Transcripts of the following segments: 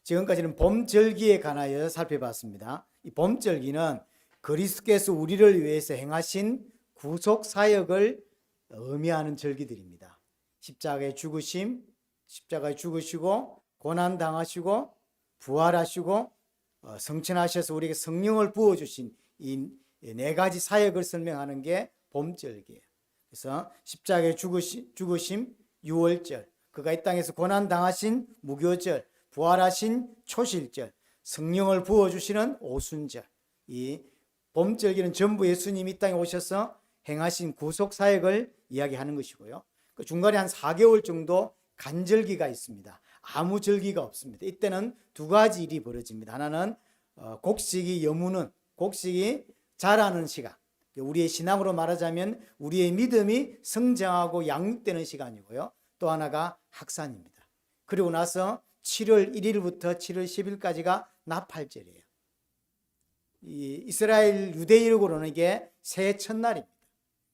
지금까지는 봄절기에 관하여 살펴봤습니다. 이 봄절기는 그리스도께서 우리를 위해서 행하신 구속 사역을 의미하는 절기들입니다. 십자가에 죽으시고 고난 당하시고 부활하시고 성천하셔서 우리에게 성령을 부어주신 이 네 가지 사역을 설명하는 게 봄절기예요. 그래서 십자가에 죽으심 유월절, 그가 이 땅에서 고난 당하신 무교절, 부활하신 초실절, 성령을 부어주시는 오순절, 이 봄절기는 전부 예수님이 이 땅에 오셔서 행하신 구속 사역을 이야기하는 것이고요. 그 중간에 한 4개월 정도 간절기가 있습니다. 아무 절기가 없습니다. 이때는 두 가지 일이 벌어집니다. 하나는 곡식이 여무는, 곡식이 자라는 시간, 우리의 신앙으로 말하자면 우리의 믿음이 성장하고 양육되는 시간이고요. 또 하나가 학산입니다. 그리고 나서 7월 1일부터 7월 10일까지가 나팔절이에요. 이 이스라엘 유대인으로는 이게 새해 첫날입니다.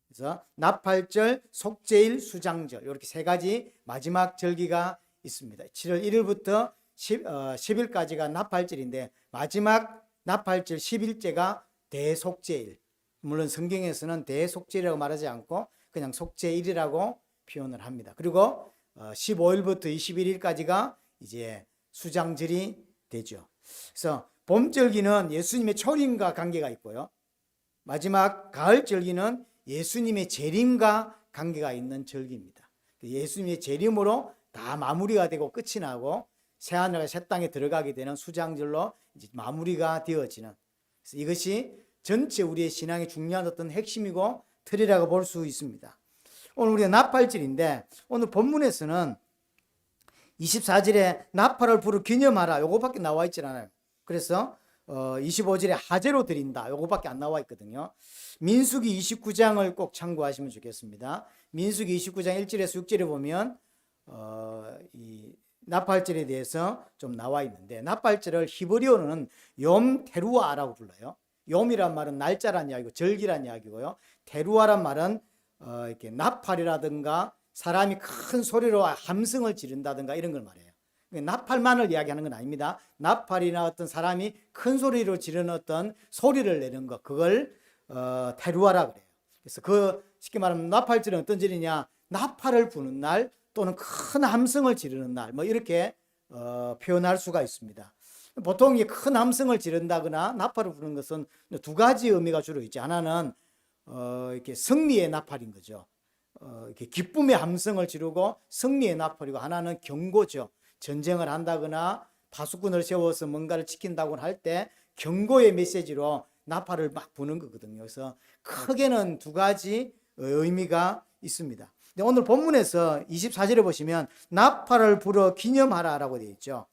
그래서 나팔절, 속죄일, 수장절, 이렇게 세 가지 마지막 절기가 있습니다. 7월 1일부터 10일까지가 나팔절인데 마지막 나팔절 10일째가 대속죄일. 물론 성경에서는 대속죄일이라고 말하지 않고 그냥 속죄일이라고 표현을 합니다. 그리고 15일부터 21일까지가 이제 수장절이 되죠. 그래서 봄절기는 예수님의 초림과 관계가 있고요. 마지막 가을절기는 예수님의 재림과 관계가 있는 절기입니다. 예수님의 재림으로 다 마무리가 되고 끝이 나고 새하늘과 새 땅에 들어가게 되는 수장절로 이제 마무리가 되어지는, 그래서 이것이 전체 우리의 신앙의 중요한 어떤 핵심이고 틀이라고 볼 수 있습니다. 오늘 우리가 나팔절인데 오늘 본문에서는 24절에 나팔을 불어 기념하라 요거밖에 나와 있질 않아요. 그래서 25절에 하제로 드린다 요거밖에 안 나와 있거든요. 민수기 29장을 꼭 참고하시면 좋겠습니다. 민수기 29장 1절에서 6절에 보면 이 나팔절에 대해서 좀 나와 있는데, 나팔절을 히브리어로는 욤 테루아라고 불러요. 욤이란 말은 날짜란 이야기고 절기란 이야기고요. 테루아란 말은 이렇게 나팔이라든가 사람이 큰 소리로 함성을 지른다든가 이런 걸 말해요. 나팔만을 이야기하는 건 아닙니다. 나팔이나 어떤 사람이 큰 소리로 지르는 어떤 소리를 내는 것, 그걸 테루아라 그래요. 그래서 쉽게 말하면 나팔절은 어떤 절이냐, 나팔을 부는 날 또는 큰 함성을 지르는 날, 뭐 이렇게 표현할 수가 있습니다. 보통 큰 함성을 지른다거나 나팔을 부는 것은 두 가지 의미가 주로 있죠. 하나는 이렇게 승리의 나팔인 거죠. 이렇게 기쁨의 함성을 지르고 승리의 나팔이고, 하나는 경고죠. 전쟁을 한다거나 파수꾼을 세워서 뭔가를 지킨다고 할 때 경고의 메시지로 나팔을 막 부는 거거든요. 그래서 크게는 두 가지 의미가 있습니다. 근데 오늘 본문에서 24절에 보시면 나팔을 불어 기념하라라고 되어 있죠.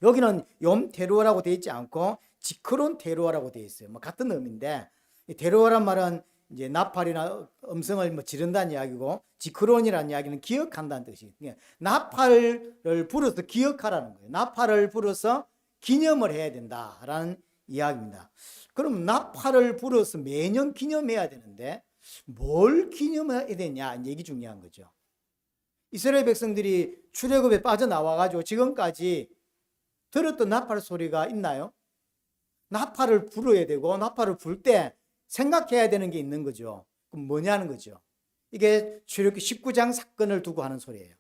여기는 욤 테루아라고 되어 있지 않고 지크론 테루아라고 되어 있어요. 뭐 같은 의미인데, 테루아란 말은 이제 나팔이나 음성을 뭐 지른다는 이야기고, 지크론이라는 이야기는 기억한다는 뜻이에요. 나팔을 불어서 기억하라는 거예요. 나팔을 불어서 기념을 해야 된다라는 이야기입니다. 그럼 나팔을 불어서 매년 기념해야 되는데 뭘 기념해야 되냐, 얘기 중요한 거죠. 이스라엘 백성들이 출애굽에 빠져나와가지고 지금까지 들었던 나팔 소리가 있나요? 나팔을 불어야 되고, 나팔을 불 때 생각해야 되는 게 있는 거죠. 그럼 뭐냐는 거죠. 이게 출애굽기 19장 사건을 두고 하는 소리예요.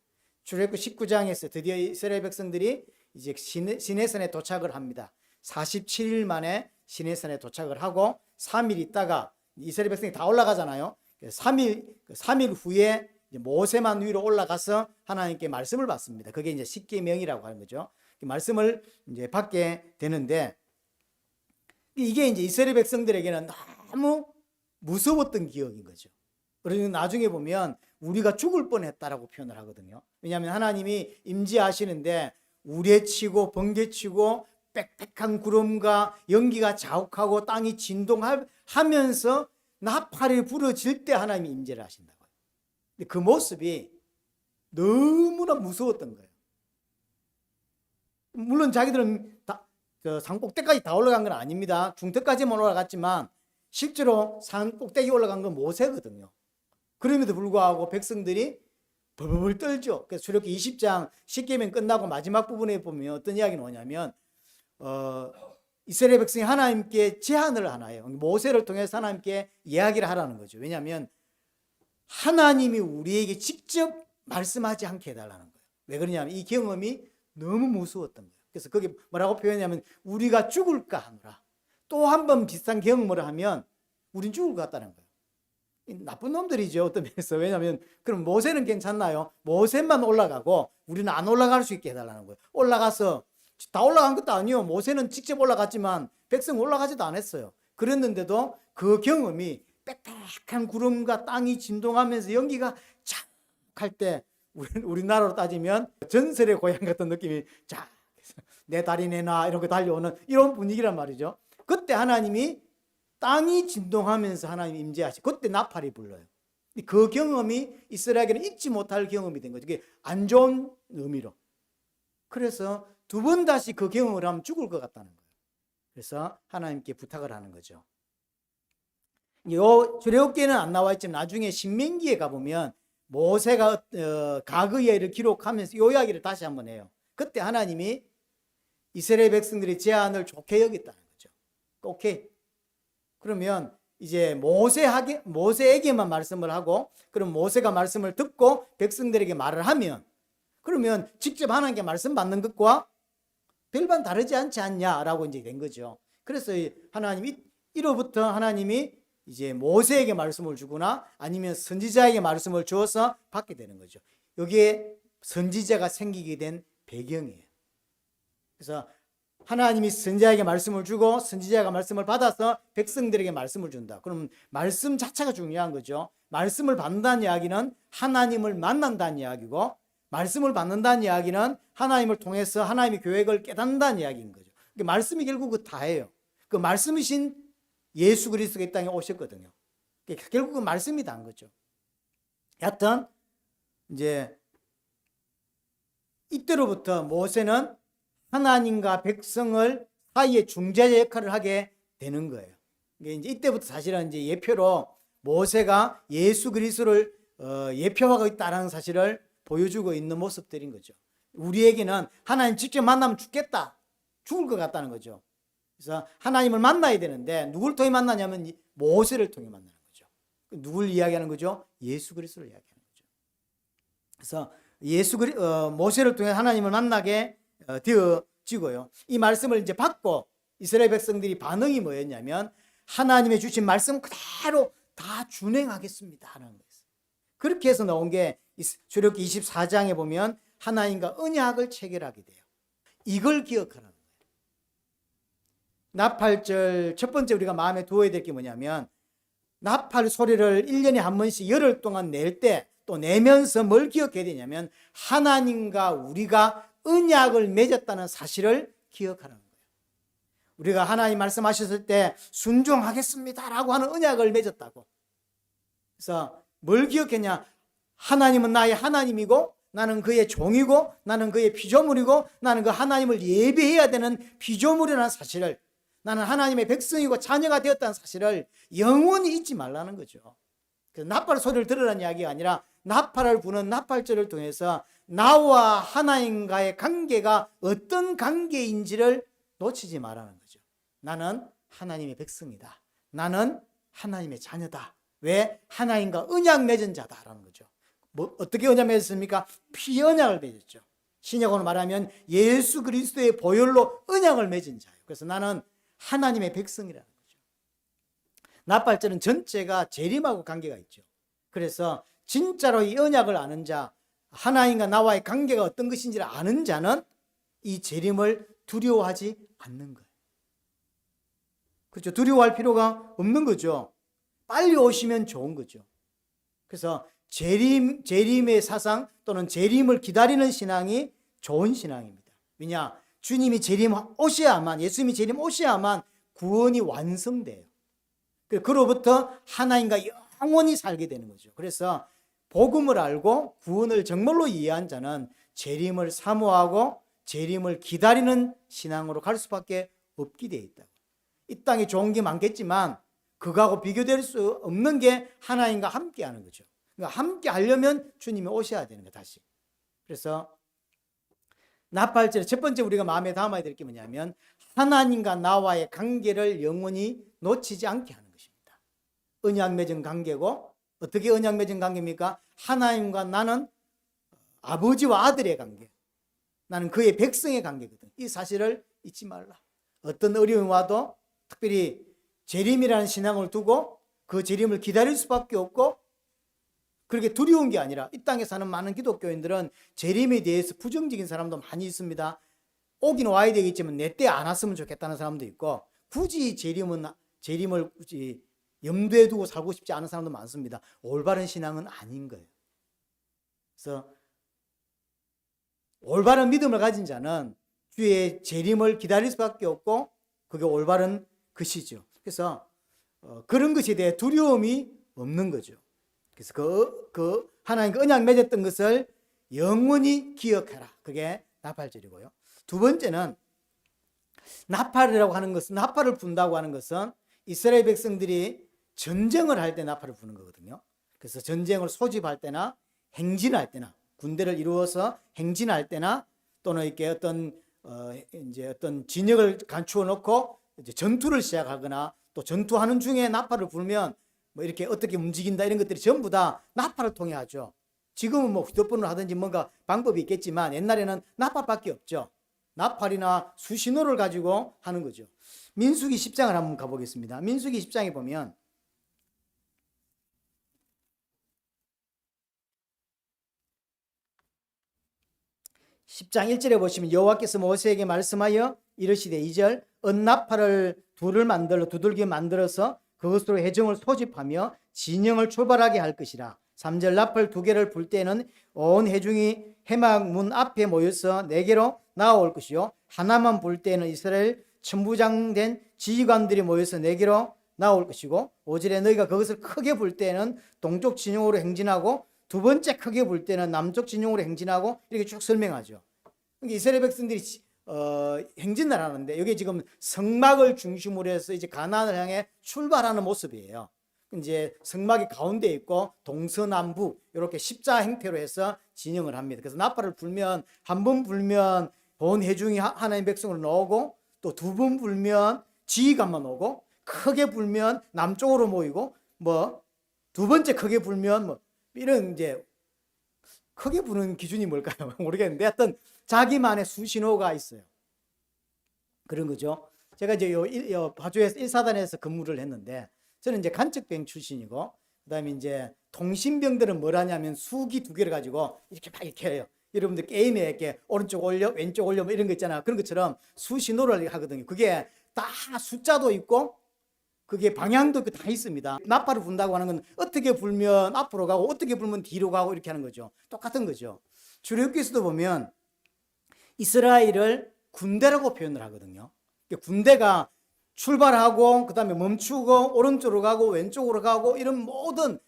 출애굽기 19장에서 드디어 이스라엘 백성들이 이제 시내산에 도착을 합니다. 47일 만에 시내산에 도착을 하고 3일 있다가 이스라엘 백성이 다 올라가잖아요. 3일 후에 모세만 위로 올라가서 하나님께 말씀을 받습니다. 그게 이제 십계명이라고 하는 거죠. 말씀을 이제 받게 되는데, 이게 이제 이스라엘 백성들에게는 너무 무서웠던 기억인 거죠. 그러니 나중에 보면 우리가 죽을 뻔했다라고 표현을 하거든요. 왜냐하면 하나님이 임재하시는데 우레치고 번개치고 빽빽한 구름과 연기가 자욱하고 땅이 진동하면서 나팔이 부러질 때 하나님이 임재를 하신다고요. 근데 그 모습이 너무나 무서웠던 거예요. 물론 자기들은 산 꼭대기까지 다 올라간 건 아닙니다. 중턱까지만 올라갔지만 실제로 산 꼭대기 올라간 건 모세거든요. 그럼에도 불구하고 백성들이 벌벌 떨죠. 그래서 출애굽기 20장 10계명 끝나고 마지막 부분에 보면 어떤 이야기가 뭐냐면 이스라엘 백성이 하나님께 제안을 하나요. 모세를 통해서 하나님께 이야기를 하라는 거죠. 왜냐하면 하나님이 우리에게 직접 말씀하지 않게 해달라는 거예요. 왜 그러냐면 이 경험이 너무 무서웠던 거예요. 그래서 거기 뭐라고 표현하냐면 우리가 죽을까 하노라. 또 한 번 비슷한 경험을 하면 우린 죽을 것 같다는 거예요. 나쁜 놈들이죠, 어떤 면에서. 왜냐하면 그럼 모세는 괜찮나요? 모세만 올라가고 우리는 안 올라갈 수 있게 해달라는 거예요. 올라가서 다 올라간 것도 아니요. 모세는 직접 올라갔지만 백성 올라가지도 않았어요. 그랬는데도 그 경험이 빽빽한 구름과 땅이 진동하면서 연기가 쫙 할 때 우리나라로 따지면 전설의 고향 같은 느낌이 쫙 내 다리 내놔 이런 거 달려오는 이런 분위기란 말이죠. 그때 하나님이 땅이 진동하면서 하나님 임재하시. 그때 나팔이 불러요. 그 경험이 이스라엘에게는 잊지 못할 경험이 된 거죠. 그게 안 좋은 의미로. 그래서 두 번 다시 그 경험을 하면 죽을 것 같다는 거예요. 그래서 하나님께 부탁을 하는 거죠. 요 출애굽기에는 안 나와 있지만 나중에 신명기에 가보면 모세가 가그의 일을 기록하면서 요 이야기를 다시 한번 해요. 그때 하나님이 이스라엘 백성들의 제안을 좋게 여겼다는 거죠. 오케이. 그러면 이제 모세에게만 말씀을 하고, 그럼 모세가 말씀을 듣고 백성들에게 말을 하면, 그러면 직접 하나님께 말씀 받는 것과 별반 다르지 않지 않냐라고 이제 된 거죠. 그래서 하나님이 1호부터 하나님이 이제 모세에게 말씀을 주거나 아니면 선지자에게 말씀을 주어서 받게 되는 거죠. 여기에 선지자가 생기게 된 배경이에요. 그래서 하나님이 선지자에게 말씀을 주고 선지자가 말씀을 받아서 백성들에게 말씀을 준다. 그럼 말씀 자체가 중요한 거죠. 말씀을 받는다는 이야기는 하나님을 만난다는 이야기고, 말씀을 받는다는 이야기는 하나님을 통해서 하나님의 계획을 깨닫는다는 이야기인 거죠. 말씀이 결국 그 다예요. 그 말씀이신 예수 그리스도가 이 땅에 오셨거든요. 결국은 말씀이 다인 거죠. 여하튼 이제 이때로부터 모세는 하나님과 백성을 사이에 중재자 역할을 하게 되는 거예요. 이제 이때부터 사실은 이제 예표로 모세가 예수 그리스도를 예표하고 있다는 사실을 보여주고 있는 모습들인 거죠. 우리에게는 하나님 직접 만나면 죽겠다, 죽을 것 같다는 거죠. 그래서 하나님을 만나야 되는데 누굴 통해 만나냐면 모세를 통해 만나는 거죠. 누굴 이야기하는 거죠? 예수 그리스도를 이야기하는 거죠. 그래서 모세를 통해 하나님을 만나게 되어지고요. 이 말씀을 이제 받고 이스라엘 백성들이 반응이 뭐였냐면 하나님의 주신 말씀 그대로 다 준행하겠습니다 하는 거예요. 그렇게 해서 나온 게 출애굽기 24장에 보면 하나님과 언약을 체결하게 돼요. 이걸 기억하라는 거예요. 나팔절 첫 번째 우리가 마음에 두어야 될 게 뭐냐면, 나팔 소리를 1년에 한 번씩 열흘 동안 낼 때 또 내면서 뭘 기억해야 되냐면 하나님과 우리가 언약을 맺었다는 사실을 기억하라는 거예요. 우리가 하나님 말씀하셨을 때 순종하겠습니다라고 하는 언약을 맺었다고. 그래서 뭘 기억했냐? 하나님은 나의 하나님이고 나는 그의 종이고 나는 그의 피조물이고 나는 그 하나님을 예배해야 되는 피조물이라는 사실을, 나는 하나님의 백성이고 자녀가 되었다는 사실을 영원히 잊지 말라는 거죠. 그래서 나팔 소리를 들으라는 이야기가 아니라 나팔을 부는 나팔절을 통해서 나와 하나님과의 관계가 어떤 관계인지를 놓치지 말라는 거죠. 나는 하나님의 백성이다. 나는 하나님의 자녀다. 왜? 하나님과 언약 맺은 자다라는 거죠. 어떻게 언약 맺었습니까? 피 언약을 맺었죠. 신약으로 말하면 예수 그리스도의 보혈로 언약을 맺은 자예요. 그래서 나는 하나님의 백성이라는 거죠. 나팔절은 전체가 재림하고 관계가 있죠. 그래서 진짜로 이 언약을 아는 자, 하나님과 나와의 관계가 어떤 것인지를 아는 자는 이 재림을 두려워하지 않는 거예요. 그렇죠? 두려워할 필요가 없는 거죠. 빨리 오시면 좋은 거죠. 그래서 재림의 사상 또는 재림을 기다리는 신앙이 좋은 신앙입니다. 왜냐? 주님이 재림 오셔야만, 예수님이 재림 오셔야만 구원이 완성돼요. 그로부터 하나님과 영원히 살게 되는 거죠. 그래서 복음을 알고 구원을 정말로 이해한 자는 재림을 사모하고 재림을 기다리는 신앙으로 갈 수밖에 없게 되어 있다. 이 땅에 좋은 게 많겠지만 그거하고 비교될 수 없는 게 하나님과 함께하는 거죠. 그러니까 함께 하려면 주님이 오셔야 되는 거예요, 다시. 그래서 나팔절 첫 번째 우리가 마음에 담아야 될 게 뭐냐면 하나님과 나와의 관계를 영원히 놓치지 않게 하는 것입니다. 언약 맺은 관계고, 어떻게 언약 맺은 관계입니까? 하나님과 나는 아버지와 아들의 관계, 나는 그의 백성의 관계거든. 이 사실을 잊지 말라. 어떤 어려움이 와도 특별히 재림이라는 신앙을 두고 그 재림을 기다릴 수밖에 없고, 그렇게 두려운 게 아니라, 이 땅에 사는 많은 기독교인들은 재림에 대해서 부정적인 사람도 많이 있습니다. 오긴 와야 되겠지만 내 때 안 왔으면 좋겠다는 사람도 있고, 굳이 재림을 굳이 염두에 두고 살고 싶지 않은 사람도 많습니다. 올바른 신앙은 아닌 거예요. 그래서 올바른 믿음을 가진 자는 주의 재림을 기다릴 수밖에 없고, 그게 올바른 것이죠. 그래서 그런 것에 대해 두려움이 없는 거죠. 그래서 그 하나님과 언약 맺었던 것을 영원히 기억하라. 그게 나팔절이고요. 두 번째는 나팔이라고 하는 것은, 나팔을 분다고 하는 것은 이스라엘 백성들이 전쟁을 할 때 나팔을 부는 거거든요. 그래서 전쟁을 소집할 때나 행진할 때나, 군대를 이루어서 행진할 때나, 또는 이렇게 어떤 진영을 갖추어 놓고 이제 전투를 시작하거나, 또 전투하는 중에 나팔을 불면 뭐 이렇게 어떻게 움직인다, 이런 것들이 전부 다 나팔을 통해 하죠. 지금은 뭐 휴대폰으로 하든지 뭔가 방법이 있겠지만 옛날에는 나팔밖에 없죠. 나팔이나 수신호를 가지고 하는 거죠. 민수기 10장을 한번 가보겠습니다. 민수기 10장에 보면 10장 1절에 보시면 여호와께서 모세에게 말씀하여 이르시되 2절 은나팔을 둘을 만들어 두들겨 만들어서 그것으로 회중을 소집하며 진영을 출발하게 할 것이라. 3절 나팔 두 개를 불 때는 온 회중이 회막 문 앞에 모여서 네개로 나올 것이요 하나만 불 때는 이스라엘 천부장된 지휘관들이 모여서 네개로 나올 것이고 5절에 너희가 그것을 크게 불 때는 동쪽 진영으로 행진하고 두 번째 크게 불 때는 남쪽 진영으로 행진하고, 이렇게 쭉 설명하죠. 이스라엘 백성들이 행진을 하는데, 여기 지금 성막을 중심으로 해서 이제 가나안을 향해 출발하는 모습이에요. 이제 성막이 가운데 있고 동서남북 이렇게 십자 형태로 해서 진영을 합니다. 그래서 나팔을 불면, 한 번 불면 온 회중이 하나님 백성으로 나오고, 또 두 번 불면 지휘관만 오고, 크게 불면 남쪽으로 모이고, 뭐 두 번째 크게 불면 뭐 이런, 이제 크게 부는 기준이 뭘까요? 모르겠는데 하여튼 자기만의 수신호가 있어요. 그런 거죠. 제가 이제 파주에서 1사단에서 근무를 했는데, 저는 이제 간척병 출신이고, 그다음에 이제 통신병들은 뭘 하냐면 수기 두 개를 가지고 이렇게 막 이렇게 해요. 여러분들 게임에 이렇게 오른쪽 올려 왼쪽 올려 뭐 이런 거 있잖아요. 그런 것처럼 수신호를 하거든요. 그게 다 숫자도 있고 그게 방향도 다 있습니다. 나팔을 분다고 하는 건 어떻게 불면 앞으로 가고 어떻게 불면 뒤로 가고 이렇게 하는 거죠. 똑같은 거죠. 출애굽기에서도 보면 이스라엘을 군대라고 표현을 하거든요. 군대가 출발하고 그다음에 멈추고 오른쪽으로 가고 왼쪽으로 가고 이런 모든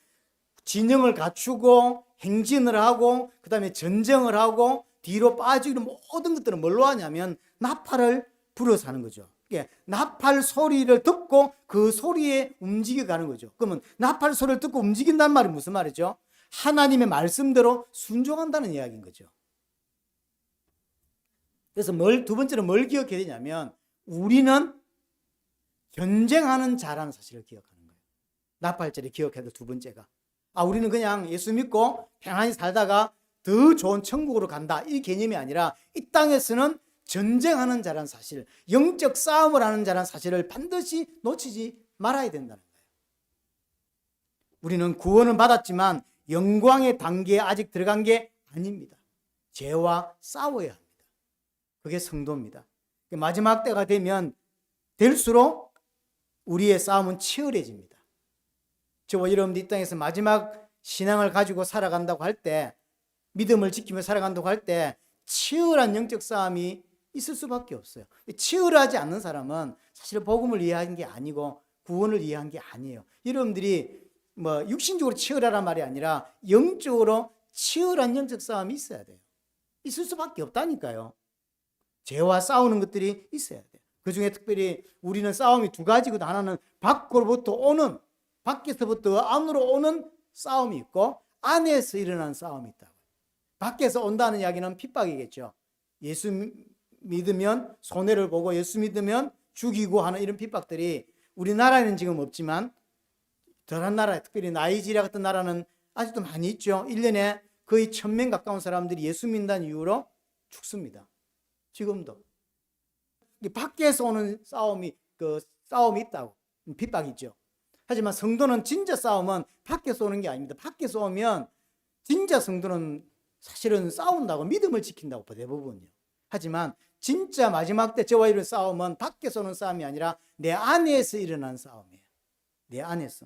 진영을 갖추고 행진을 하고 그다음에 전쟁을 하고 뒤로 빠지고, 이런 모든 것들은 뭘로 하냐면 나팔을 불어서 하는 거죠. 나팔 소리를 듣고 그 소리에 움직여가는 거죠. 그러면 나팔 소리를 듣고 움직인다는 말이 무슨 말이죠? 하나님의 말씀대로 순종한다는 이야기인 거죠. 그래서 두 번째는 뭘 기억해야 되냐면, 우리는 전쟁하는 자라는 사실을 기억하는 거예요. 나팔절에 기억해야 될 두 번째가, 우리는 그냥 예수 믿고 편안히 살다가 더 좋은 천국으로 간다, 이 개념이 아니라 이 땅에서는 전쟁하는 자라는 사실, 영적 싸움을 하는 자라는 사실을 반드시 놓치지 말아야 된다는 거예요. 우리는 구원은 받았지만 영광의 단계에 아직 들어간 게 아닙니다. 죄와 싸워야 합니다. 그게 성도입니다. 마지막 때가 되면 될수록 우리의 싸움은 치열해집니다. 저와 여러분들 이 땅에서 마지막 신앙을 가지고 살아간다고 할 때, 믿음을 지키며 살아간다고 할 때 치열한 영적 싸움이 있을 수밖에 없어요. 치열하지 않는 사람은 사실 복음을 이해한 게 아니고 구원을 이해한 게 아니에요. 여러분들이 뭐 육신적으로 치열하란 말이 아니라 영적으로 치열한 영적 싸움이 있어야 돼요. 있을 수밖에 없다니까요. 죄와 싸우는 것들이 있어야 돼요. 그 중에 특별히 우리는 싸움이 두 가지거든. 하나는 밖으로부터 오는, 밖에서부터 안으로 오는 싸움이 있고, 안에서 일어나는 싸움이 있다고. 밖에서 온다는 이야기는 핍박이겠죠. 예수 믿으면 손해를 보고 예수 믿으면 죽이고 하는 이런 핍박들이 우리나라에는 지금 없지만 다른 나라, 특별히 나이지리아 같은 나라는 아직도 많이 있죠. 1년에 거의 1000명 가까운 사람들이 예수 믿는다는 이유로 죽습니다. 지금도. 밖에서 오는 싸움이 있다고. 핍박이죠. 하지만 성도는 진짜 싸움은 밖에서 오는 게 아닙니다. 밖에서 오면 진짜 성도는 사실은 싸운다고 믿음을 지킨다고 대부분요. 하지만 진짜 마지막 때 저와 이런 싸움은 밖에서 오는 싸움이 아니라 내 안에서 일어나는 싸움이에요. 내 안에서.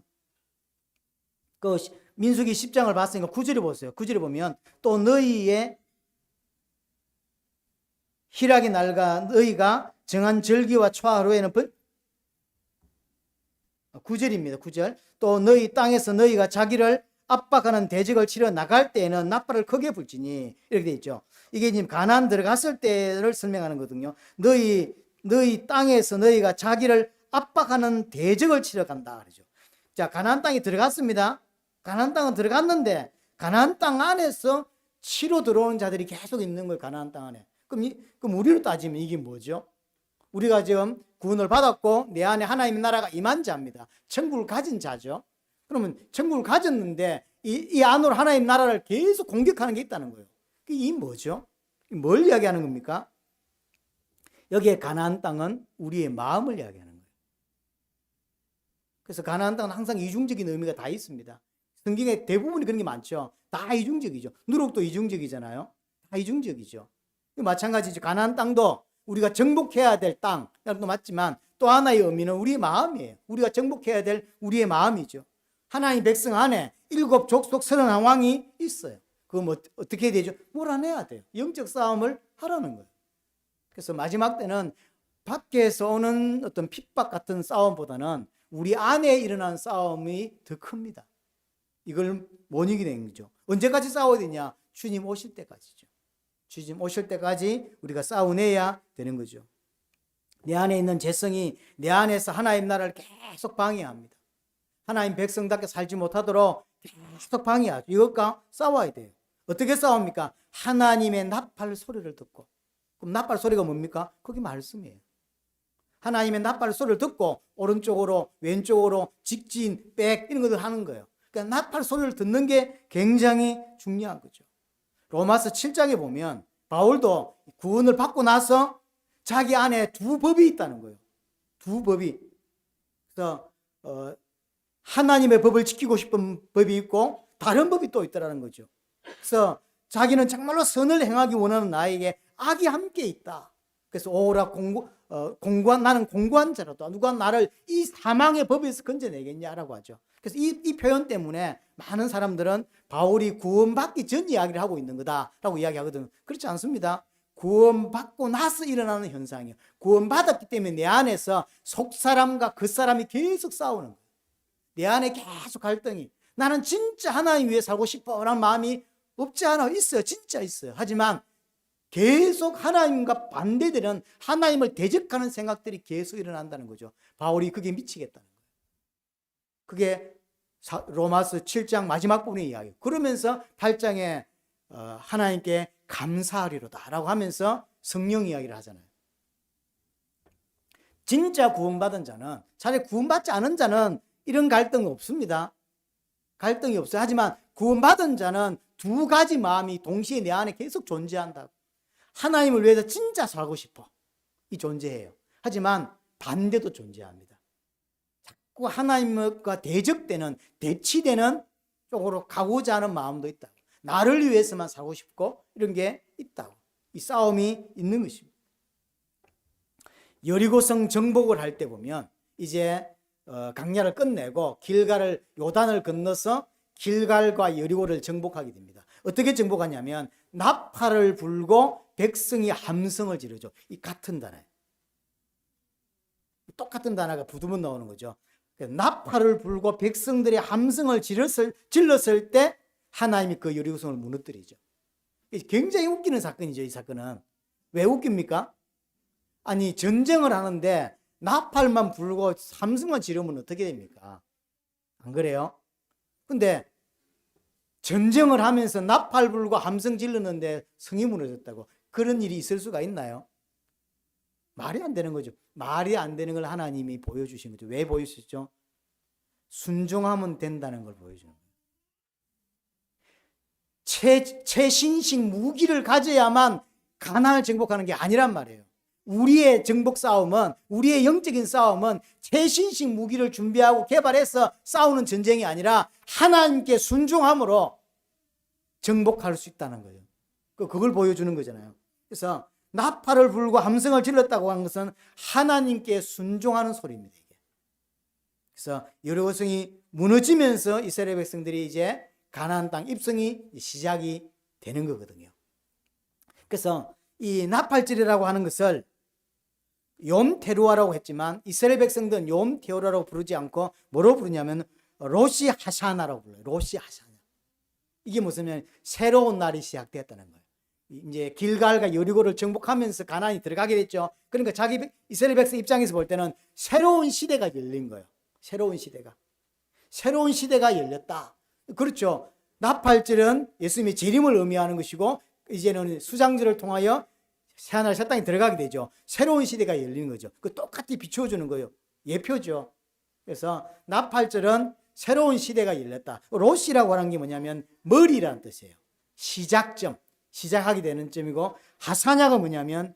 그 민수기 10장을 봤으니까 9절에 보세요. 9절에 보면 또 너희의 희락이 낡아 너희가 정한 절기와 초하루에는 9절입니다. 9절. 또 너희 땅에서 너희가 자기를 압박하는 대적을 치러 나갈 때에는 나팔을 크게 불지니 이렇게 되어 있죠. 이게 지금 가나안 들어갔을 때를 설명하는 거거든요. 너희 땅에서 너희가 자기를 압박하는 대적을 치러 간다 그러죠. 자, 가나안 땅에 들어갔습니다. 가나안 땅은 들어갔는데 가나안 땅 안에서 치러 들어오는 자들이 계속 있는 걸 가나안 땅 안에. 그럼 우리로 따지면 이게 뭐죠? 우리가 지금 구원을 받았고 내 안에 하나님의 나라가 임한 자입니다. 천국을 가진 자죠. 그러면 천국을 가졌는데 이 안으로 하나님의 나라를 계속 공격하는 게 있다는 거예요. 이 뭐죠? 뭘 이야기하는 겁니까? 여기에 가나안 땅은 우리의 마음을 이야기하는 거예요. 그래서 가나안 땅은 항상 이중적인 의미가 다 있습니다. 성경에 대부분이 그런 게 많죠. 다 이중적이죠. 누룩도 이중적이잖아요. 다 이중적이죠. 마찬가지죠. 가나안 땅도 우리가 정복해야 될 땅도 맞지만 또 하나의 의미는 우리의 마음이에요. 우리가 정복해야 될 우리의 마음이죠. 하나님 백성 안에 7 족속 31왕이 있어요. 그거 뭐 어떻게 되죠? 몰아내야 돼요. 영적 싸움을 하라는 거예요. 그래서 마지막 때는 밖에서 오는 어떤 핍박 같은 싸움보다는 우리 안에 일어나는 싸움이 더 큽니다. 이걸 못 이기는 거죠. 언제까지 싸워야 되냐? 주님 오실 때까지죠. 주님 오실 때까지 우리가 싸워내야 되는 거죠. 내 안에 있는 죄성이 내 안에서 하나님 나라를 계속 방해합니다. 하나님 백성답게 살지 못하도록 계속 방해하죠. 이것과 싸워야 돼요. 어떻게 싸웁니까? 하나님의 나팔 소리를 듣고. 그럼 나팔 소리가 뭡니까? 그게 말씀이에요. 하나님의 나팔 소리를 듣고 오른쪽으로 왼쪽으로 직진, 백 이런 것들 하는 거예요. 그러니까 나팔 소리를 듣는 게 굉장히 중요한 거죠. 로마서 7장에 보면 바울도 구원을 받고 나서 자기 안에 두 법이 있다는 거예요. 두 법이. 그래서 하나님의 법을 지키고 싶은 법이 있고 다른 법이 또 있다는 거죠. 그래서 자기는 정말로 선을 행하기 원하는 나에게 악이 함께 있다. 그래서 오라 나는 공고한 자라도 누가 나를 이 사망의 법에서 건져내겠냐라고 하죠. 그래서 이 표현 때문에 많은 사람들은 바울이 구원받기 전 이야기를 하고 있는 거다라고 이야기하거든요. 그렇지 않습니다. 구원받고 나서 일어나는 현상이에요. 구원받았기 때문에 내 안에서 속사람과 겉사람이 계속 싸우는 거예요. 내 안에 계속 갈등이. 나는 진짜 하나님 위해 살고 싶어 라는 마음이 없지 않아. 있어요. 진짜 있어요. 하지만 계속 하나님과 반대되는 하나님을 대적하는 생각들이 계속 일어난다는 거죠. 바울이 그게 미치겠다는 거예요. 그게 로마서 7장 마지막 부분의 이야기예요. 그러면서 8장에 하나님께 감사하리로다 라고 하면서 성령 이야기를 하잖아요. 진짜 구원받은 자는, 차라리 구원받지 않은 자는 이런 갈등이 없습니다. 갈등이 없어요. 하지만 구원받은 자는 두 가지 마음이 동시에 내 안에 계속 존재한다고. 하나님을 위해서 진짜 살고 싶어. 이 존재해요. 하지만 반대도 존재합니다. 자꾸 하나님과 대적되는, 대치되는 쪽으로 가고자 하는 마음도 있다. 나를 위해서만 살고 싶고 이런 게 있다고. 이 싸움이 있는 것입니다. 여리고성 정복을 할 때 보면 이제 강야를 끝내고 길갈을 요단을 건너서 길갈과 여리고를 정복하게 됩니다. 어떻게 정복하냐면 나팔을 불고 백성이 함성을 지르죠. 이 같은 단어예요. 똑같은 단어가 부두번 나오는 거죠. 나팔을 불고 백성들이 함성을 질렀을 때 하나님이 그 여리고성을 무너뜨리죠. 굉장히 웃기는 사건이죠. 이 사건은. 왜 웃깁니까? 아니 전쟁을 하는데 나팔만 불고 함성만 지르면 어떻게 됩니까? 안 그래요? 근데 전쟁을 하면서 나팔 불고 함성 질렀는데 성이 무너졌다고. 그런 일이 있을 수가 있나요? 말이 안 되는 거죠. 말이 안 되는 걸 하나님이 보여주신 거죠. 왜 보여주셨죠? 순종하면 된다는 걸 보여주는 거예요. 최신식 무기를 가져야만 가나안을 정복하는 게 아니란 말이에요. 우리의 정복 싸움은, 우리의 영적인 싸움은 최신식 무기를 준비하고 개발해서 싸우는 전쟁이 아니라 하나님께 순종함으로 정복할 수 있다는 거예요. 그걸 보여주는 거잖아요. 그래서 나팔을 불고 함성을 질렀다고 한 것은 하나님께 순종하는 소리입니다. 이게. 그래서 여리고성이 무너지면서 이스라엘 백성들이 이제 가나안 땅 입성이 시작이 되는 거거든요. 그래서 이 나팔질이라고 하는 것을 욤 테루아라고 했지만 이스라엘 백성들은 욤 테루아라고 부르지 않고 뭐로 부르냐면 로시 하샤나라고 불러요. 로시 하샤나. 이게 무슨 새로운 날이 시작되었다는 거예요. 이제 길갈과 여리고를 정복하면서 가나안이 들어가게 됐죠. 그러니까 자기 이스라엘 백성 입장에서 볼 때는 새로운 시대가 열린 거예요. 새로운 시대가 열렸다. 그렇죠. 나팔절은 예수님의 재림을 의미하는 것이고 이제는 수장절을 통하여 새하늘 새 땅에 들어가게 되죠. 새로운 시대가 열리는 거죠. 그 똑같이 비춰주는 거예요. 예표죠. 그래서 나팔절은 새로운 시대가 열렸다. 로시라고 하는 게 뭐냐면 머리라는 뜻이에요. 시작점, 시작하게 되는 점이고 하사냐가 뭐냐면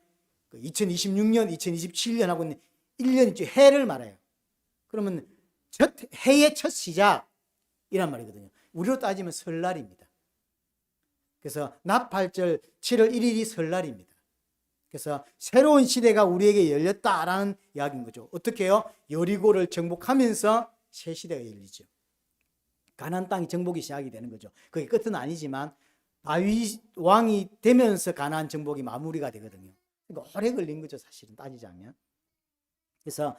2026년, 2027년하고는 1년 있죠. 해를 말해요. 그러면 해의 첫 시작이란 말이거든요. 우리로 따지면 설날입니다. 그래서 나팔절 7월 1일이 설날입니다. 그래서 새로운 시대가 우리에게 열렸다라는 이야기인 거죠. 어떻게 해요? 여리고를 정복하면서 새 시대가 열리죠. 가나안 땅이 정복이 시작이 되는 거죠. 그게 끝은 아니지만 다윗 왕이 되면서 가나안 정복이 마무리가 되거든요. 그러니까 오래 걸린 거죠. 사실은 따지자면. 그래서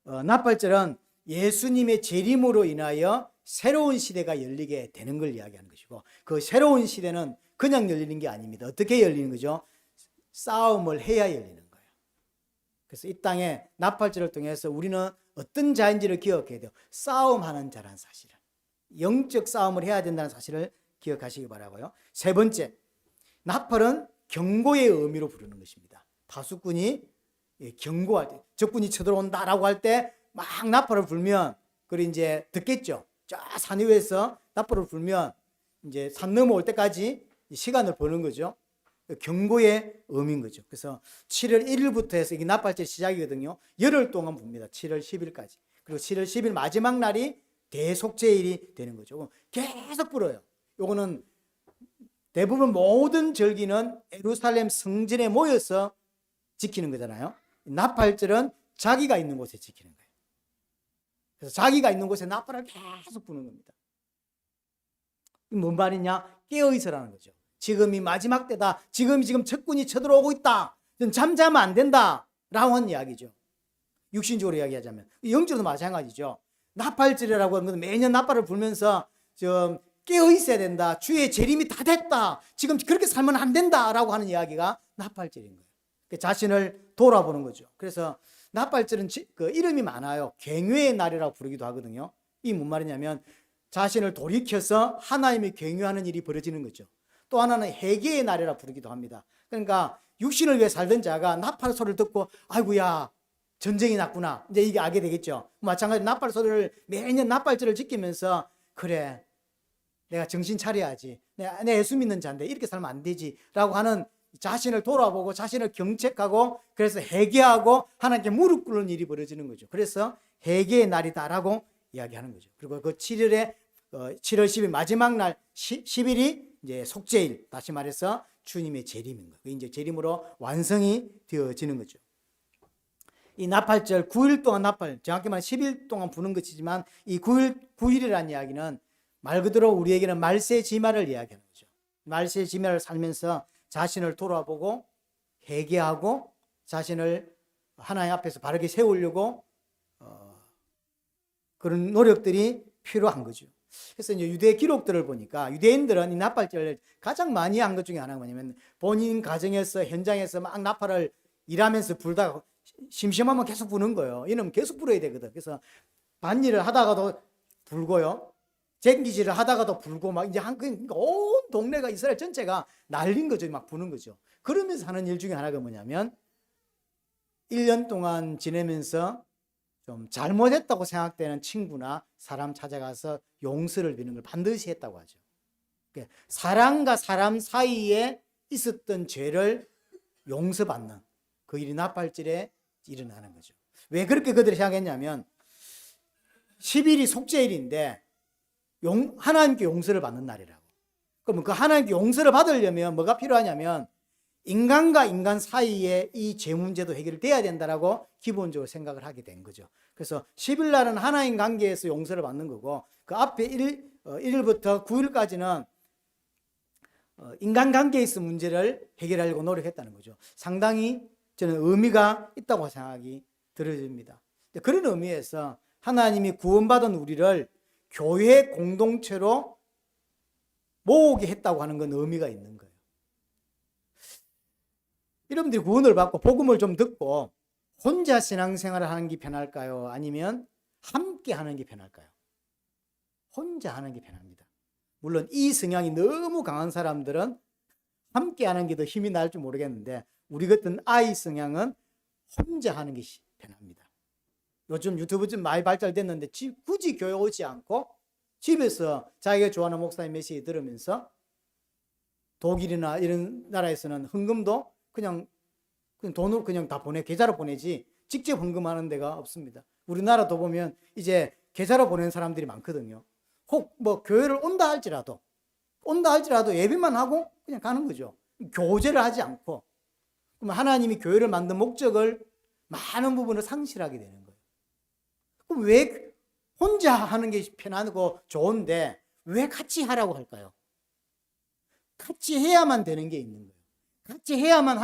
나팔절은 예수님의 재림으로 인하여 새로운 시대가 열리게 되는 걸 이야기하는 것이고 그 새로운 시대는 그냥 열리는 게 아닙니다. 어떻게 열리는 거죠? 싸움을 해야 열리는 거예요. 그래서 이 땅에 나팔절을 통해서 우리는 어떤 자인지를 기억해야 돼요. 싸움하는 자란 사실을. 영적 싸움을 해야 된다는 사실을 기억하시기 바라고요. 세 번째, 나팔은 경고의 의미로 부르는 것입니다. 파수꾼이 경고할 때, 적군이 쳐들어온다라고 할 때 막 나팔을 불면, 그리고 이제 듣겠죠. 저 산 위에서 나팔을 불면 이제 산 넘어올 때까지 시간을 버는 거죠. 경고의 의미인 거죠. 그래서 7월 1일부터 해서 이게 나팔절 시작이거든요. 열흘 동안 붑니다. 7월 10일까지. 그리고 7월 10일 마지막 날이 대속죄일이 되는 거죠. 계속 불어요. 요거는 대부분 모든 절기는 예루살렘 성전에 모여서 지키는 거잖아요. 나팔절은 자기가 있는 곳에 지키는 거예요. 그래서 자기가 있는 곳에 나팔을 계속 부는 겁니다. 뭔 말이냐? 깨어있으라는 거죠. 지금이 마지막 때다. 지금 적군이 쳐들어오고 있다. 잠자면 안 된다. 라고 하는 이야기죠. 육신적으로 이야기하자면. 영적으로도 마찬가지죠. 나팔절이라고 하는 것은 매년 나팔을 불면서 깨어있어야 된다. 주의 재림이 다 됐다. 지금 그렇게 살면 안 된다. 라고 하는 이야기가 나팔절인 거예요. 자신을 돌아보는 거죠. 그래서 나팔절은 그 이름이 많아요. 경외의 날이라고 부르기도 하거든요. 이 뭔 말이냐면 자신을 돌이켜서 하나님이 경외하는 일이 벌어지는 거죠. 또 하나는 회개의 날이라 부르기도 합니다. 그러니까 육신을 위해 살던 자가 나팔 소리를 듣고 아이고야 전쟁이 났구나. 이제 이게 알게 되겠죠. 마찬가지로 나팔 소리를 매년 나팔절을 지키면서 그래 내가 정신 차려야지. 내가 예수 믿는 자인데 이렇게 살면 안 되지. 라고 하는 자신을 돌아보고 자신을 경책하고 그래서 회개하고 하나님께 무릎 꿇는 일이 벌어지는 거죠. 그래서 회개의 날이다라고 이야기하는 거죠. 그리고 그 7월 10일 마지막 날 10일이 이제 속죄일, 다시 말해서 주님의 재림인 거예요. 이제 재림으로 완성이 되어지는 거죠. 이 나팔절 9일 동안 나팔, 정확히 말하면 10일 동안 부는 것이지만 이 9일이라는 이야기는 말 그대로 우리에게는 말세지마를 이야기하는 거죠. 말세지마를 살면서 자신을 돌아보고 회개하고 자신을 하나님 앞에서 바르게 세우려고 그런 노력들이 필요한 거죠. 그래서 이제 유대 기록들을 보니까 유대인들은 이 나팔절을 가장 많이 한 것 중에 하나가 뭐냐면 본인 가정에서 현장에서 막 나팔을 일하면서 불다가 심심하면 계속 부는 거예요. 이놈 계속 불어야 되거든. 그래서 반일을 하다가도 불고요. 쟁기질을 하다가도 불고 막 이제 그러니까 온 동네가 이스라엘 전체가 날린 거죠. 막 부는 거죠. 그러면서 하는 일 중에 하나가 뭐냐면 1년 동안 지내면서 좀 잘못했다고 생각되는 친구나 사람 찾아가서 용서를 비는 걸 반드시 했다고 하죠. 사람과 사람 사이에 있었던 죄를 용서받는 그 일이 나팔절에 일어나는 거죠. 왜 그렇게 그들이 생각했냐면 10일이 속죄일인데 하나님께 용서를 받는 날이라고. 그러면 그 하나님께 용서를 받으려면 뭐가 필요하냐면 인간과 인간 사이에 이 죄 문제도 해결돼야 된다라고 기본적으로 생각을 하게 된 거죠. 그래서 10일 날은 하나님 관계에서 용서를 받는 거고 그 앞에 1일부터 9일까지는 인간 관계에서 문제를 해결하려고 노력했다는 거죠. 상당히 저는 의미가 있다고 생각이 들어집니다. 그런 의미에서 하나님이 구원받은 우리를 교회 공동체로 모으게 했다고 하는 건 의미가 있는 거예요. 여러분들이 구원을 받고 복음을 좀 듣고 혼자 신앙생활을 하는 게 편할까요? 아니면 함께 하는 게 편할까요? 혼자 하는 게 편합니다. 물론 이 성향이 너무 강한 사람들은 함께 하는 게 더 힘이 날 줄 모르겠는데 우리 같은 아이 성향은 혼자 하는 게 편합니다. 요즘 유튜브 좀 많이 발달됐는데 굳이 교회 오지 않고 집에서 자기가 좋아하는 목사님 메시지 들으면서 독일이나 이런 나라에서는 헌금도 그냥 돈으로 그냥 다 계좌로 보내지 직접 헌금하는 데가 없습니다. 우리나라도 보면 이제 계좌로 보내는 사람들이 많거든요. 혹 뭐 교회를 온다 할지라도 예배만 하고 그냥 가는 거죠. 교제를 하지 않고. 그럼 하나님이 교회를 만든 목적을 많은 부분을 상실하게 되는 거예요. 그럼 왜 혼자 하는 게 편하고 좋은데 왜 같이 하라고 할까요? 같이 해야만 되는 게 있는 거예요. 같이 해야만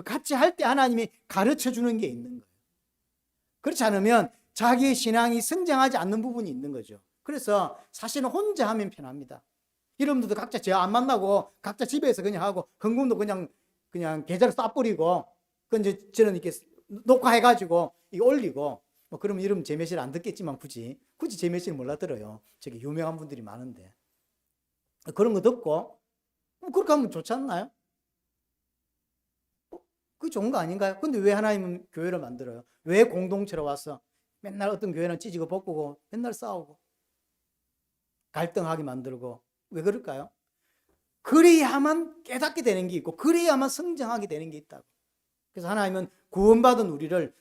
같이 할 때 하나님이 가르쳐 주는 게 있는 거예요. 그렇지 않으면 자기의 신앙이 성장하지 않는 부분이 있는 거죠. 그래서 사실은 혼자 하면 편합니다. 여러분들도 각자 저 안 만나고 각자 집에서 그냥 하고 헌금도 그냥 계좌로 쏴버리고 이제 저는 이렇게 녹화해가지고 올리고 뭐 그러면 여러분 제 메시지를 안 듣겠지만 굳이 제 메시지를 몰라 들어요. 저기 유명한 분들이 많은데 그런 거 듣고 그렇게 하면 좋지 않나요? 그게 좋은 거 아닌가요? 근데 왜 하나님은 교회를 만들어요? 왜 공동체로 와서 맨날 어떤 교회는 찢고 볶고 맨날 싸우고 갈등하게 만들고 왜 그럴까요? 그래야만 깨닫게 되는 게 있고 그래야만 성장하게 되는 게 있다고. 그래서 하나님은 구원받은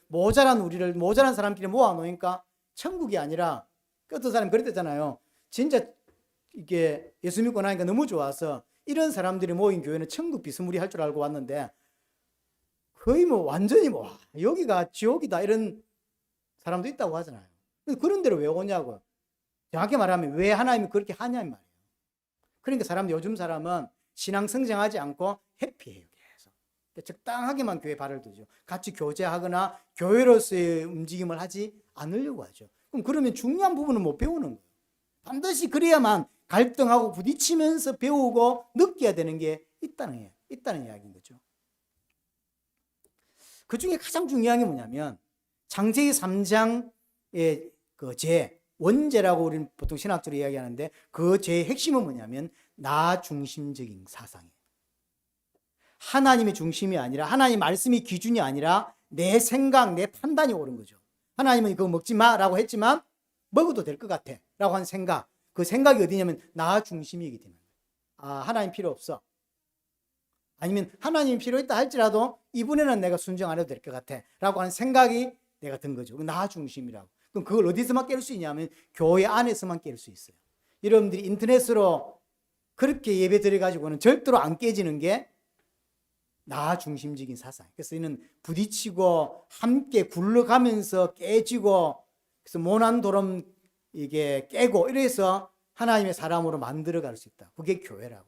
모자란 사람끼리 모아놓으니까 천국이 아니라 어떤 사람이 그랬잖아요. 진짜 이게 예수 믿고 나니까 너무 좋아서 이런 사람들이 모인 교회는 천국 비스무리 할 줄 알고 왔는데 거의 완전히 여기가 지옥이다 이런 사람도 있다고 하잖아요. 그런 데로 왜 오냐고. 정확히 말하면 왜 하나님이 그렇게 하냐 이 말이에요. 그러니까 요즘 사람은 신앙 성장하지 않고 회피해요. 계속 적당하게만 교회 발을 두죠. 같이 교제하거나 교회로서의 움직임을 하지 않으려고 하죠. 그러면 중요한 부분은 못 배우는 거예요. 반드시 그래야만 갈등하고 부딪히면서 배우고 느껴야 되는 게 있다는 이야기인 거죠. 그 중에 가장 중요한 게 뭐냐면 창세기 3장의 그 죄, 원죄라고 우리는 보통 신학적으로 이야기하는데 그 죄의 핵심은 뭐냐면 나 중심적인 사상이에요. 하나님의 중심이 아니라 하나님 말씀이 기준이 아니라 내 생각, 내 판단이 옳은 거죠. 하나님은 그거 먹지 마라고 했지만 먹어도 될 것 같아 라고 하는 생각, 그 생각이 어디냐면 나 중심이기 때문에 하나님 필요 없어. 아니면 하나님 필요했다 할지라도 이번에는 내가 순종 안 해도 될 것 같아 라고 하는 생각이 내가 든 거죠. 나 중심이라고. 그럼 그걸 어디서만 깰 수 있냐면 교회 안에서만 깰 수 있어요. 여러분들이 인터넷으로 그렇게 예배 드려가지고는 절대로 안 깨지는 게 나 중심적인 사상. 그래서 이는 부딪히고 함께 굴러가면서 깨지고 그래서 모난도름 이게 깨고 이래서 하나님의 사람으로 만들어갈 수 있다. 그게 교회라고.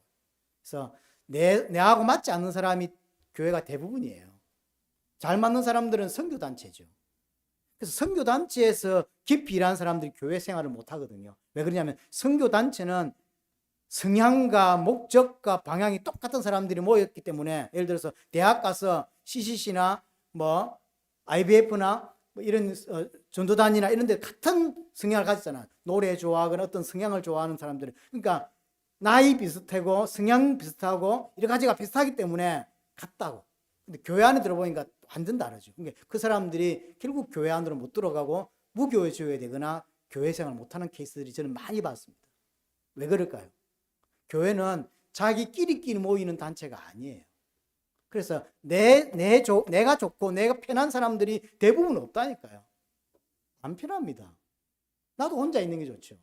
그래서 내하고 맞지 않는 사람이 교회가 대부분이에요. 잘 맞는 사람들은 선교단체죠. 그래서 선교단체에서 깊이 일하는 사람들이 교회 생활을 못 하거든요. 왜 그러냐면 선교단체는 성향과 목적과 방향이 똑같은 사람들이 모였기 때문에 예를 들어서 대학 가서 CCC나 IBF나 뭐 이런 전도단이나 이런 데 같은 성향을 가졌잖아. 노래 좋아하거나 어떤 성향을 좋아하는 사람들은. 그러니까 나이 비슷하고 성향 비슷하고 여러 가지가 비슷하기 때문에 같다고. 근데 교회 안에 들어보니까 완전 다르죠. 그러니까 그 사람들이 결국 교회 안으로 못 들어가고 무교회주의가 되거나 교회 생활 못하는 케이스들이 저는 많이 봤습니다. 왜 그럴까요? 교회는 자기끼리끼리 모이는 단체가 아니에요. 그래서 내가 좋고 내가 편한 사람들이 대부분 없다니까요. 안 편합니다. 나도 혼자 있는 게 좋죠.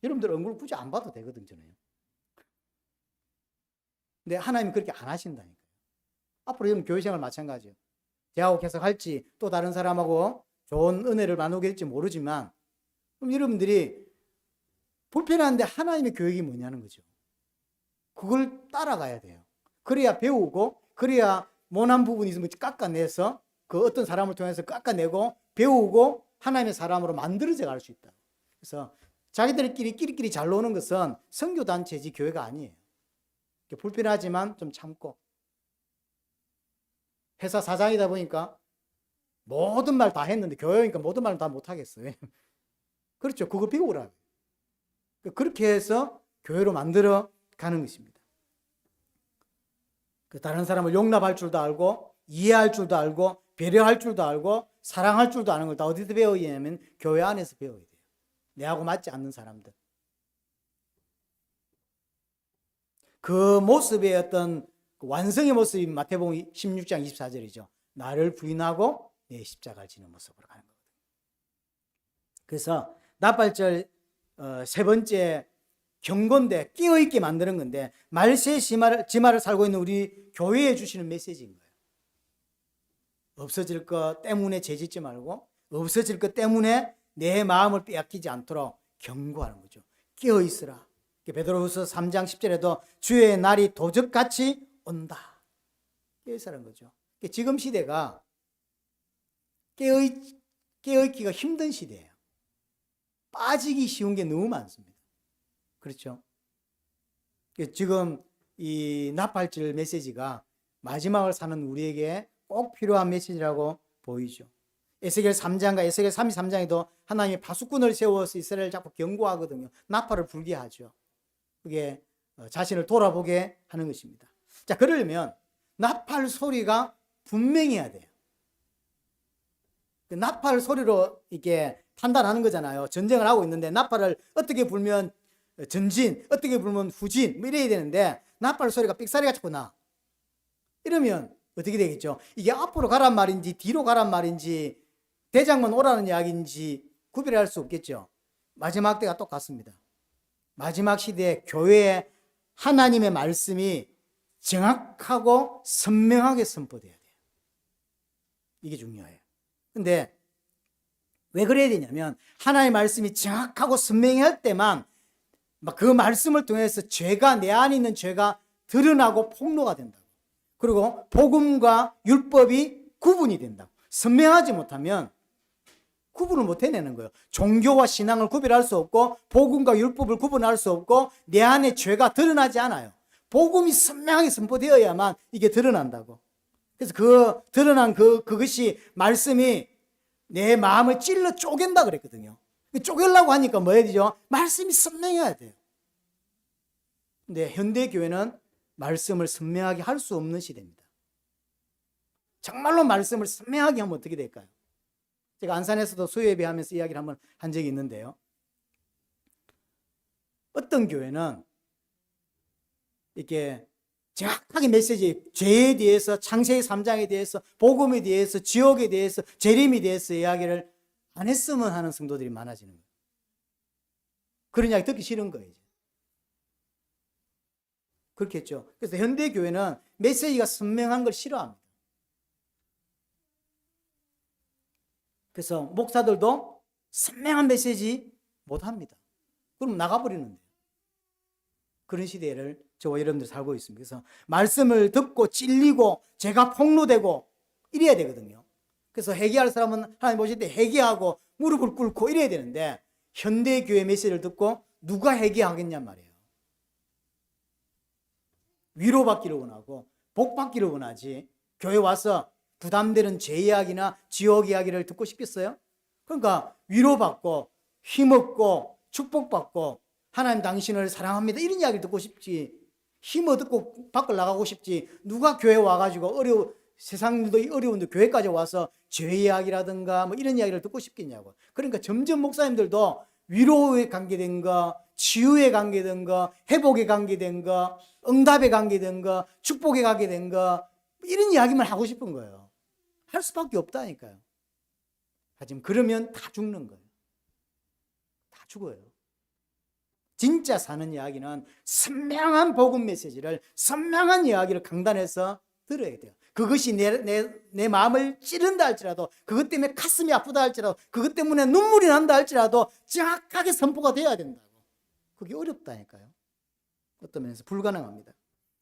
여러분들 얼굴 굳이 안 봐도 되거든, 저는. 근데 하나님은 그렇게 안 하신다니까요. 앞으로 여러분 교회 생활 마찬가지예요. 저하고 계속 할지 또 다른 사람하고 좋은 은혜를 나누게 될지 모르지만 그럼 여러분들이 불편한데 하나님의 교육이 뭐냐는 거죠. 그걸 따라가야 돼요. 그래야 배우고 그래야 모난 부분이 있으면 깎아내서 그 어떤 사람을 통해서 깎아내고 배우고 하나님의 사람으로 만들어져 갈 수 있다. 그래서 자기들끼리 잘 노는 것은 선교단체지 교회가 아니에요. 불편하지만 좀 참고. 회사 사장이다 보니까 모든 말 다 했는데 교회니까 모든 말은 다 못하겠어요. 그렇죠. 그거 배우라고. 그렇게 해서 교회로 만들어 가는 것입니다. 다른 사람을 용납할 줄도 알고 이해할 줄도 알고 배려할 줄도 알고 사랑할 줄도 아는 걸 다 어디서 배워야 하냐면 교회 안에서 배워야 돼요. 내하고 맞지 않는 사람들. 그 모습의 어떤 완성의 모습이 마태복음 16장 24절이죠. 나를 부인하고 내 십자가를 지는 모습으로 가는 거거든요. 그래서 나팔절 세 번째 경건데 끼어있게 만드는 건데 말세의 지마를 살고 있는 우리 교회에 주시는 메시지인 거예요. 없어질 것 때문에 죄짓지 말고 없어질 것 때문에 내 마음을 빼앗기지 않도록 경고하는 거죠. 끼어있으라. 베드로후서 3장 10절에도 주의 날이 도적같이 온다. 깨어있으라는 거죠. 지금 시대가 깨어있기가 힘든 시대예요. 빠지기 쉬운 게 너무 많습니다. 그렇죠? 지금 이 나팔절 메시지가 마지막을 사는 우리에게 꼭 필요한 메시지라고 보이죠. 에스겔 3장과 에스겔 33장에도 하나님이 파수꾼을 세워서 이스라엘을 자꾸 경고하거든요. 나팔을 불게 하죠. 그게 자신을 돌아보게 하는 것입니다. 자, 그러려면 나팔 소리가 분명해야 돼요. 나팔 소리로 이렇게 판단하는 거잖아요. 전쟁을 하고 있는데 나팔을 어떻게 불면 전진, 어떻게 불면 후진, 뭐 이래야 되는데 나팔 소리가 삑사리가 자꾸 나. 이러면 어떻게 되겠죠? 이게 앞으로 가란 말인지 뒤로 가란 말인지 대장만 오라는 이야기인지 구별할 수 없겠죠. 마지막 때가 똑같습니다. 마지막 시대에 교회에 하나님의 말씀이 정확하고 선명하게 선포돼야 돼요. 이게 중요해요. 근데 왜 그래야 되냐면 하나님의 말씀이 정확하고 선명할 때만 그 말씀을 통해서 죄가 내 안에 있는 죄가 드러나고 폭로가 된다고. 그리고 복음과 율법이 구분이 된다고. 선명하지 못하면 구분을 못 해내는 거예요. 종교와 신앙을 구별할 수 없고 복음과 율법을 구분할 수 없고 내 안에 죄가 드러나지 않아요. 복음이 선명하게 선포되어야만 이게 드러난다고. 그래서 그 드러난 그것이 말씀이 내 마음을 찔러 쪼갠다 그랬거든요. 쪼개려고 하니까 뭐 해야 되죠? 말씀이 선명해야 돼요. 근데 현대 교회는 말씀을 선명하게 할 수 없는 시대입니다. 정말로 말씀을 선명하게 하면 어떻게 될까요? 제가 안산에서도 수요예배하면서 이야기를 한번 한 적이 있는데요. 어떤 교회는 이렇게 정확하게 메시지, 죄에 대해서, 창세기 3장에 대해서, 복음에 대해서, 지옥에 대해서, 재림에 대해서 이야기를 안 했으면 하는 성도들이 많아지는 거예요. 그런 이야기 듣기 싫은 거예요. 그렇겠죠. 그래서 현대 교회는 메시지가 선명한 걸 싫어합니다. 그래서 목사들도 선명한 메시지 못합니다. 그럼 나가버리는데요. 그런 시대를 저와 여러분들 살고 있습니다. 그래서 말씀을 듣고 찔리고 죄가 폭로되고 이래야 되거든요. 그래서 회개할 사람은 하나님 보실 때 회개하고 무릎을 꿇고 이래야 되는데 현대 교회 메시지를 듣고 누가 회개하겠냔 말이에요. 위로받기를 원하고 복받기를 원하지 교회 와서 부담되는 죄 이야기나 지옥 이야기를 듣고 싶겠어요? 그러니까 위로받고 힘없고 축복받고 하나님 당신을 사랑합니다 이런 이야기를 듣고 싶지, 힘 얻고 밖을 나가고 싶지, 누가 교회 와가지고 세상 일도 어려운데 교회까지 와서 죄 이야기라든가 뭐 이런 이야기를 듣고 싶겠냐고. 그러니까 점점 목사님들도 위로에 관계된 거, 치유에 관계된 거, 회복에 관계된 거, 응답에 관계된 거, 축복에 관계된 거 이런 이야기만 하고 싶은 거예요. 할 수밖에 없다니까요. 하지만 그러면 다 죽는 거예요. 다 죽어요. 진짜 사는 이야기는 선명한 복음 메시지를, 선명한 이야기를 강단에서 들어야 돼요. 그것이 내 마음을 찌른다 할지라도, 그것 때문에 가슴이 아프다 할지라도, 그것 때문에 눈물이 난다 할지라도 정확하게 선포가 돼야 된다고. 그게 어렵다니까요. 어떤 면에서 불가능합니다.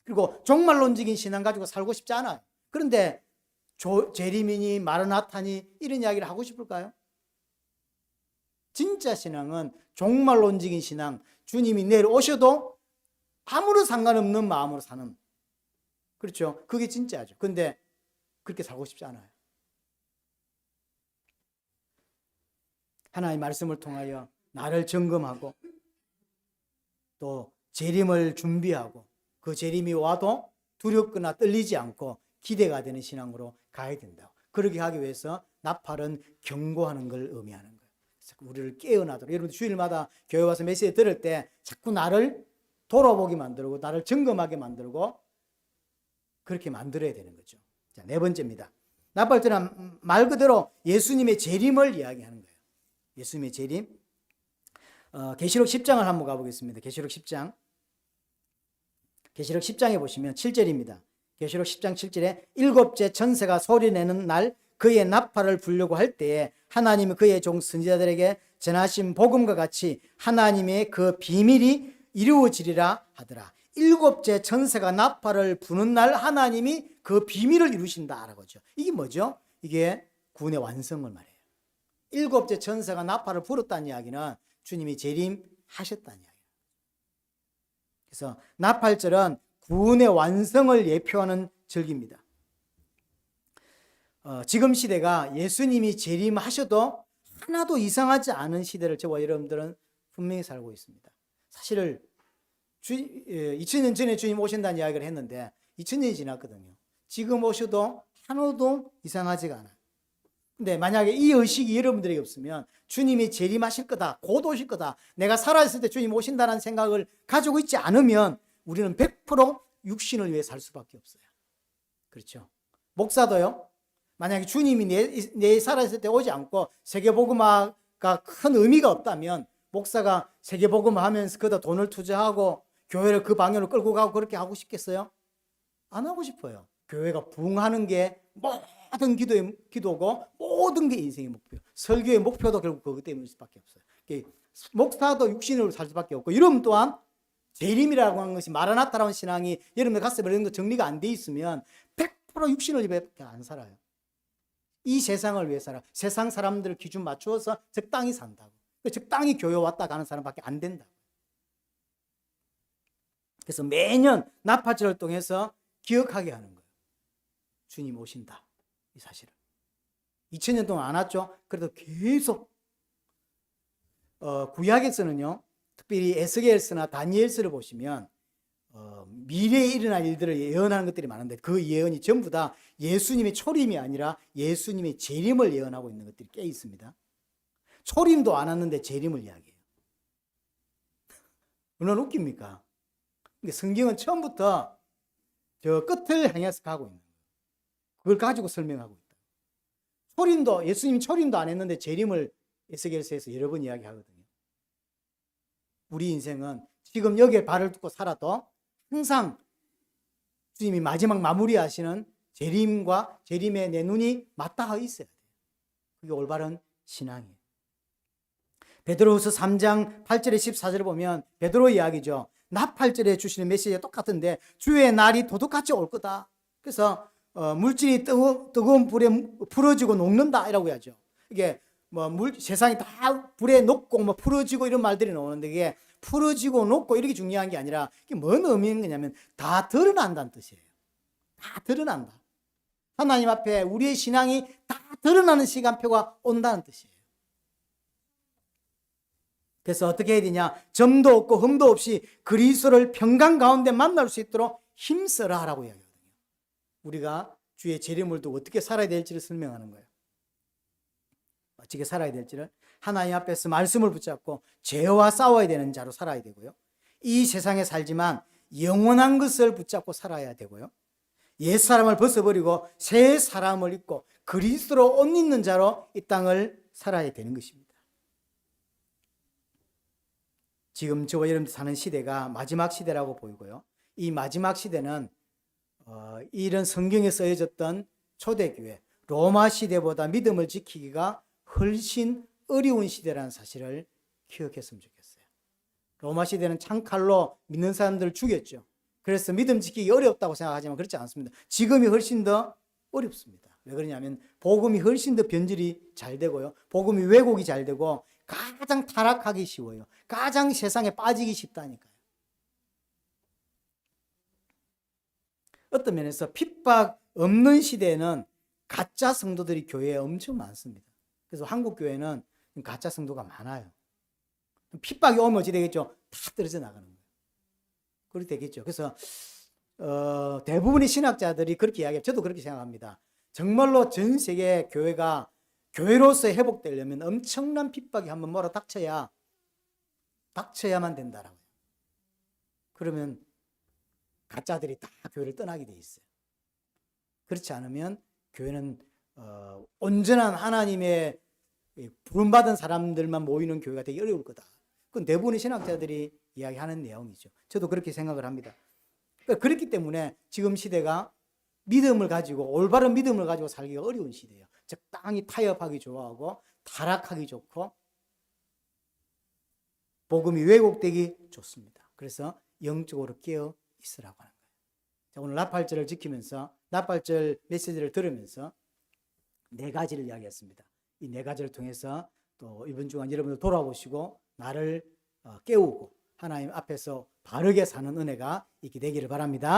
그리고 종말론적인 신앙 가지고 살고 싶지 않아요. 그런데 제리민이 마르나타니 이런 이야기를 하고 싶을까요? 진짜 신앙은 종말론적인 신앙, 주님이 내일 오셔도 아무런 상관없는 마음으로 사는, 그렇죠? 그게 진짜죠. 근데 그렇게 살고 싶지 않아요. 하나님의 말씀을 통하여 나를 점검하고 또 재림을 준비하고 그 재림이 와도 두렵거나 떨리지 않고 기대가 되는 신앙으로 가야 된다고. 그렇게 하기 위해서 나팔은 경고하는 걸 의미하는 거예요. 우리를 깨어나도록. 여러분 주일마다 교회 와서 메시지 들을 때 자꾸 나를 돌아보게 만들고 나를 점검하게 만들고 그렇게 만들어야 되는 거죠. 자, 네 번째입니다. 나팔절은 말 그대로 예수님의 재림을 이야기하는 거예요. 예수님의 재림. 계시록 10장을 한번 가보겠습니다. 계시록 10장. 계시록 10장에 보시면 7절입니다. 계시록 10장 7절에 일곱째 천사가 소리내는 날 그의 나팔을 불려고 할 때에 하나님이 그의 종 선지자들에게 전하신 복음과 같이 하나님의 그 비밀이 이루어지리라 하더라. 일곱째 천사가 나팔을 부는 날 하나님이 그 비밀을 이루신다라고 하죠. 이게 뭐죠? 이게 구원의 완성을 말해요. 일곱째 천사가 나팔을 불었다는 이야기는 주님이 재림하셨다는 이야기예요. 그래서 나팔절은 구원의 완성을 예표하는 절기입니다. 지금 시대가 예수님이 재림하셔도 하나도 이상하지 않은 시대를 저와 여러분들은 분명히 살고 있습니다. 사실 2000년 전에 주님 오신다는 이야기를 했는데 2000년이 지났거든요. 지금 오셔도 하나도 이상하지가 않아요. 근데 만약에 이 의식이 여러분들에게 없으면 주님이 재림하실 거다, 곧 오실 거다, 내가 살아있을 때 주님 오신다는 생각을 가지고 있지 않으면 우리는 100% 육신을 위해 살 수밖에 없어요. 그렇죠? 목사도요, 만약에 주님이 내 살아있을 때 오지 않고 세계복음화가 큰 의미가 없다면 목사가 세계복음화 하면서 거기다 돈을 투자하고 교회를 그 방향으로 끌고 가고 그렇게 하고 싶겠어요? 안 하고 싶어요. 교회가 부흥하는 게 모든 기도고 모든 게 인생의 목표, 설교의 목표도 결국 그것 때문일 수밖에 없어요. 목사도 육신으로 살 수밖에 없고, 여러분 또한 재림이라고 하는 것이 마라나타라는 신앙이 여러분의 가슴에 어느 정도 정리가 안 돼 있으면 100% 육신을 위해 안 살아요. 이 세상을 위해 살아. 세상 사람들을 기준 맞추어서 적당히 산다고. 적당히 교회 왔다 가는 사람밖에 안 된다고. 그래서 매년 나팔절을 통해서 기억하게 하는 거예요. 주님 오신다. 이 사실을. 2000년 동안 안 왔죠? 그래도 계속 구약에서는요, 특별히 에스겔서나 다니엘서를 보시면 미래에 일어날 일들을 예언하는 것들이 많은데 그 예언이 전부 다 예수님의 초림이 아니라 예수님의 재림을 예언하고 있는 것들이 꽤 있습니다. 초림도 안 왔는데 재림을 이야기해요. 얼마나 웃깁니까? 성경은 처음부터 저 끝을 향해서 가고 있는 거예요. 그걸 가지고 설명하고 있다. 초림도, 예수님이 초림도 안 했는데 재림을 에스겔서에서 여러 번 이야기하거든요. 우리 인생은 지금 여기에 발을 딛고 살아도 항상 주님이 마지막 마무리하시는 재림과 재림의 내 눈이 맞닿아 있어야 돼요. 그게 올바른 신앙이에요. 베드로후서 3장 8절에 14절을 보면 베드로 이야기죠. 나팔절에 주시는 메시지가 똑같은데 주의 날이 도둑같이 올 거다. 그래서 물질이 뜨거운 불에 풀어지고 녹는다 이라고 하죠. 이게 세상이 다 불에 녹고 풀어지고 이런 말들이 나오는데 이게 풀어지고 녹고 이렇게 중요한 게 아니라 이게 뭔 의미인 거냐면 다 드러난다는 뜻이에요. 다 드러난다. 하나님 앞에 우리의 신앙이 다 드러나는 시간표가 온다는 뜻이에요. 그래서 어떻게 해야 되냐? 점도 없고 흠도 없이 그리스도를 평강 가운데 만날 수 있도록 힘써라 하라고 이야기하거든요. 우리가 주의 재림을 두고 어떻게 살아야 될지를 설명하는 거예요. 어떻게 살아야 될지를 하나님 앞에서 말씀을 붙잡고 죄와 싸워야 되는 자로 살아야 되고요. 이 세상에 살지만 영원한 것을 붙잡고 살아야 되고요. 옛사람을 벗어버리고 새 사람을 입고 그리스도로 옷 입는 자로 이 땅을 살아야 되는 것입니다. 지금 저와 여러분들 사는 시대가 마지막 시대라고 보이고요. 이 마지막 시대는 이런 성경에 쓰여졌던 초대교회 로마 시대보다 믿음을 지키기가 훨씬 어려운 시대라는 사실을 기억했으면 좋겠어요. 로마 시대는 창칼로 믿는 사람들을 죽였죠. 그래서 믿음 지키기 어렵다고 생각하지만 그렇지 않습니다. 지금이 훨씬 더 어렵습니다. 왜 그러냐면 복음이 훨씬 더 변질이 잘 되고요. 복음이 왜곡이 잘 되고 가장 타락하기 쉬워요. 가장 세상에 빠지기 쉽다니까요. 어떤 면에서 핍박 없는 시대에는 가짜 성도들이 교회에 엄청 많습니다. 그래서 한국 교회는 가짜 성도가 많아요. 핍박이 오면 어찌 되겠죠? 다 떨어져 나가는 거예요. 그렇게 되겠죠. 그래서 대부분의 신학자들이 그렇게 이야기해요. 저도 그렇게 생각합니다. 정말로 전 세계 교회가 교회로서 회복되려면 엄청난 핍박이 한번 닥쳐야만 된다라고요. 그러면 가짜들이 다 교회를 떠나게 돼 있어요. 그렇지 않으면 교회는 온전한 하나님의 부름받은 사람들만 모이는 교회가 되기 어려울 거다. 그건 대부분의 신학자들이 이야기하는 내용이죠. 저도 그렇게 생각을 합니다. 그렇기 때문에 지금 시대가 믿음을 가지고 올바른 믿음을 가지고 살기가 어려운 시대예요. 적당히 타협하기 좋아하고 타락하기 좋고 복음이 왜곡되기 좋습니다. 그래서 영적으로 깨어 있으라고 하는 거예요. 자, 오늘 나팔절을 지키면서 나팔절 메시지를 들으면서 4가지를 이야기했습니다. 이 4가지를 통해서 또 이번 주간 여러분들 돌아보시고 나를 깨우고 하나님 앞에서 바르게 사는 은혜가 있게 되기를 바랍니다.